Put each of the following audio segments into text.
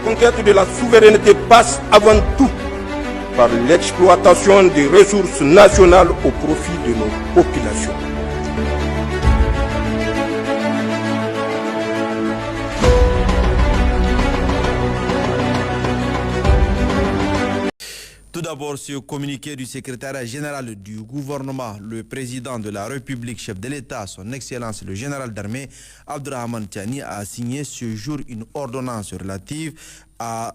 conquête de la souveraineté passe avant tout par l'exploitation des ressources nationales au profit de nos populations. Tout d'abord, ce communiqué du secrétariat général du gouvernement, le président de la République, chef de l'État, son Excellence le général d'armée, Abdrahmane Tiani, a signé ce jour une ordonnance relative à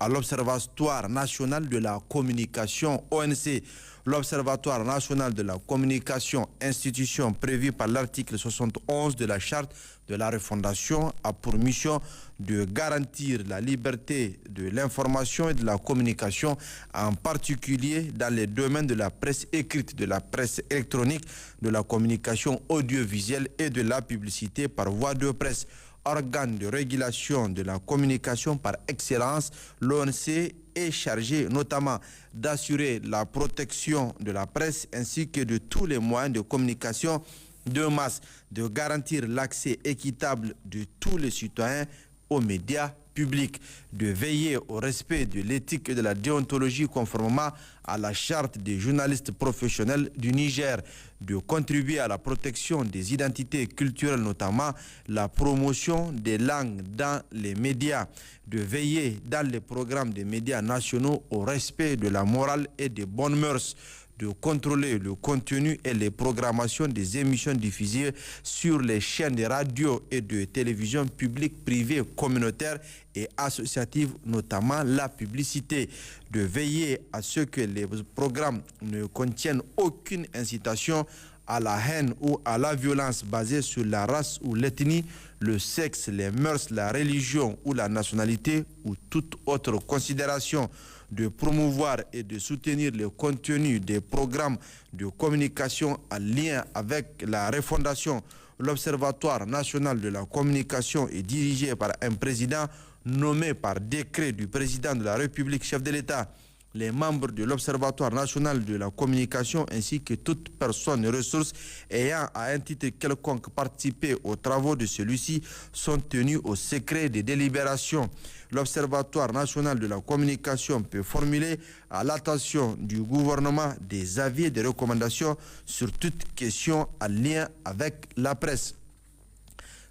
l'Observatoire national de la communication ONC. L'Observatoire national de la communication, institution prévue par l'article 71 de la Charte de la refondation, a pour mission de garantir la liberté de l'information et de la communication, en particulier dans les domaines de la presse écrite, de la presse électronique, de la communication audiovisuelle et de la publicité par voie de presse. Organe de régulation de la communication par excellence, l'ONC est chargé notamment d'assurer la protection de la presse ainsi que de tous les moyens de communication de masse, de garantir l'accès équitable de tous les citoyens aux médias publics, de veiller au respect de l'éthique et de la déontologie conformément à la charte des journalistes professionnels du Niger, de contribuer à la protection des identités culturelles, notamment la promotion des langues dans les médias, de veiller dans les programmes des médias nationaux au respect de la morale et des bonnes mœurs, de contrôler le contenu et les programmations des émissions diffusées sur les chaînes de radio et de télévision publiques, privées, communautaires et associatives, notamment la publicité, de veiller à ce que les programmes ne contiennent aucune incitation à la haine ou à la violence basée sur la race ou l'ethnie, le sexe, les mœurs, la religion ou la nationalité ou toute autre considération, de promouvoir et de soutenir le contenu des programmes de communication en lien avec la refondation. L'Observatoire national de la communication est dirigé par un président nommé par décret du président de la République, chef de l'État. Les membres de l'Observatoire national de la communication ainsi que toute personne ressource ayant à un titre quelconque participé aux travaux de celui-ci sont tenus au secret des délibérations. L'Observatoire national de la communication peut formuler à l'attention du gouvernement des avis et des recommandations sur toute question en lien avec la presse.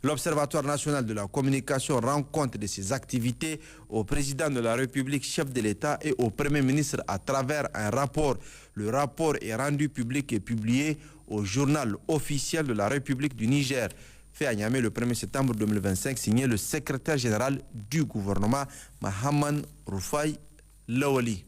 L'Observatoire national de la communication rend compte de ses activités au président de la République, chef de l'État, et au Premier ministre à travers un rapport. Le rapport est rendu public et publié au journal officiel de la République du Niger. Fait à Niamey le 1er septembre 2025, signé le secrétaire général du gouvernement, Mahaman Rufai Lawali.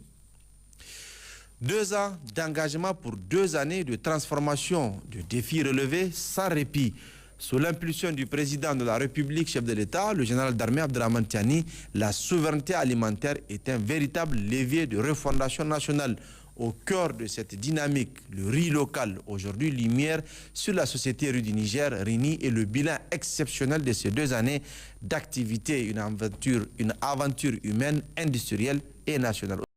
2 ans d'engagement pour 2 années de transformation, de défis relevés sans répit. Sous l'impulsion du président de la République, chef de l'État, le général d'armée Abdrahmane Tiani, la souveraineté alimentaire est un véritable levier de refondation nationale. Au cœur de cette dynamique, le riz local, aujourd'hui lumière sur la société riz du Niger, RINI, et le bilan exceptionnel de ces 2 années d'activité, une aventure humaine, industrielle et nationale.